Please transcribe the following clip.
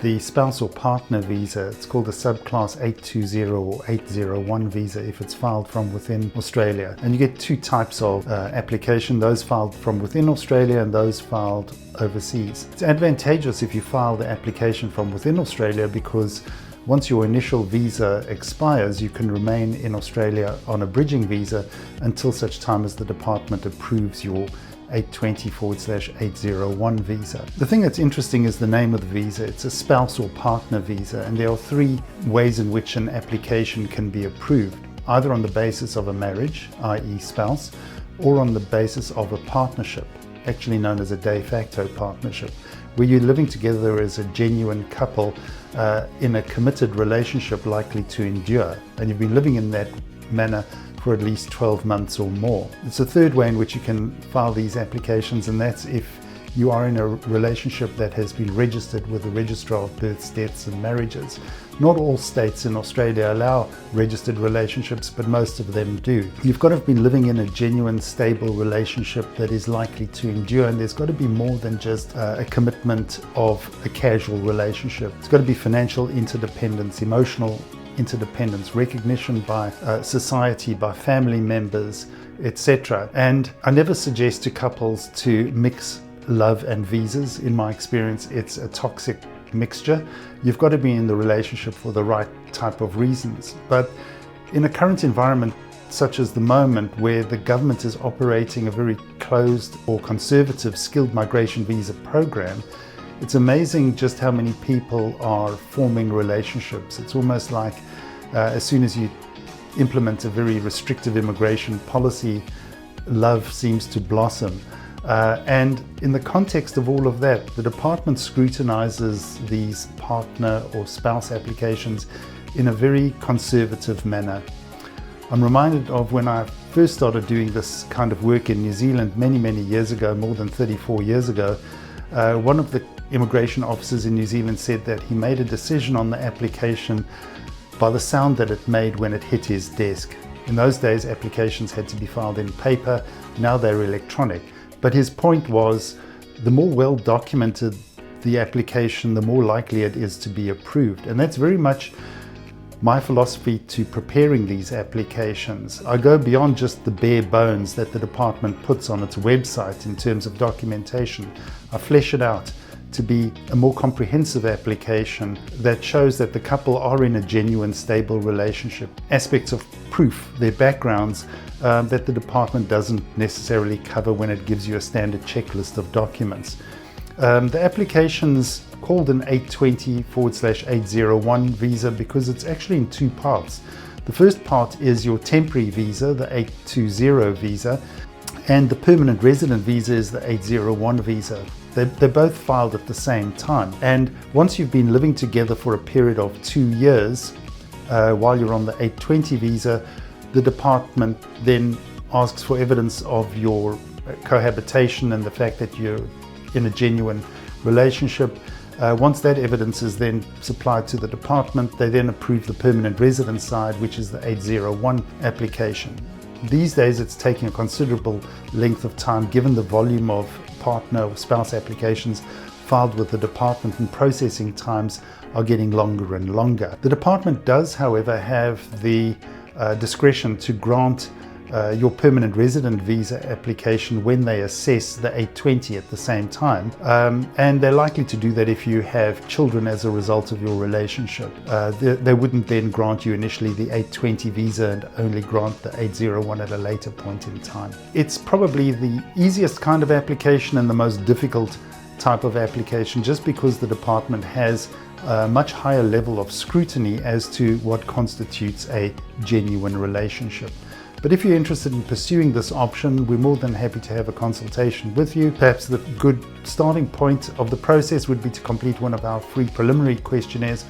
The spouse or partner visa, it's called a subclass 820 or 801 visa if it's filed from within Australia. And you get two types of application, those filed from within Australia and those filed overseas. It's advantageous if you file the application from within Australia because once your initial visa expires, you can remain in Australia on a bridging visa until such time as the department approves your 820/801 visa. The thing that's interesting is the name of the visa. It's a spouse or partner visa, and there are three ways in which an application can be approved, either on the basis of a marriage, i.e. spouse, or on the basis of a partnership, actually known as a de facto partnership, where you're living together as a genuine couple in a committed relationship likely to endure, and you've been living in that manner for at least 12 months or more. It's a third way in which you can file these applications, and that's if you are in a relationship that has been registered with the Registrar of Births, Deaths and Marriages. Not all states in Australia allow registered relationships, but most of them do. You've got to have been living in a genuine, stable relationship that is likely to endure, and there's got to be more than just a commitment of a casual relationship. It's got to be financial interdependence, emotional interdependence, recognition by society, by family members, etc. And I never suggest to couples to mix love and visas. In my experience, it's a toxic mixture. You've got to be in the relationship for the right type of reasons. But in a current environment such as the moment, where the government is operating a very closed or conservative skilled migration visa program, it's amazing just how many people are forming relationships. It's almost like as soon as you implement a very restrictive immigration policy, love seems to blossom. And in the context of all of that, the department scrutinizes these partner or spouse applications in a very conservative manner. I'm reminded of when I first started doing this kind of work in New Zealand many years ago, more than 34 years ago. One of the immigration officers in New Zealand said that he made a decision on the application by the sound that it made when it hit his desk. In those days, applications had to be filed in paper. Now they're electronic. But his point was, the more well documented the application, the more likely it is to be approved. And that's very much my philosophy to preparing these applications. I go beyond just the bare bones that the department puts on its website in terms of documentation. I flesh it out to be a more comprehensive application that shows that the couple are in a genuine, stable relationship. Aspects of proof, their backgrounds, that the department doesn't necessarily cover when it gives you a standard checklist of documents. The application's called an 820/801 visa because it's actually in two parts. The first part is your temporary visa, the 820 visa, and the permanent resident visa is the 801 visa. They're both filed at the same time. And once you've been living together for a period of 2 years, while you're on the 820 visa, the department then asks for evidence of your cohabitation and the fact that you're in a genuine relationship. Once that evidence is then supplied to the department, they then approve the permanent resident side, which is the 801 application. These days it's taking a considerable length of time given the volume of partner or spouse applications filed with the department, and processing times are getting longer and longer. The department does, however, have the discretion to grant your permanent resident visa application when they assess the 820 at the same time, and they're likely to do that if you have children as a result of your relationship. They wouldn't then grant you initially the 820 visa and only grant the 801 at a later point in time. It's probably the easiest kind of application and the most difficult type of application, just because the department has a much higher level of scrutiny as to what constitutes a genuine relationship. But if you're interested in pursuing this option, we're more than happy to have a consultation with you. Perhaps the good starting point of the process would be to complete one of our free preliminary questionnaires.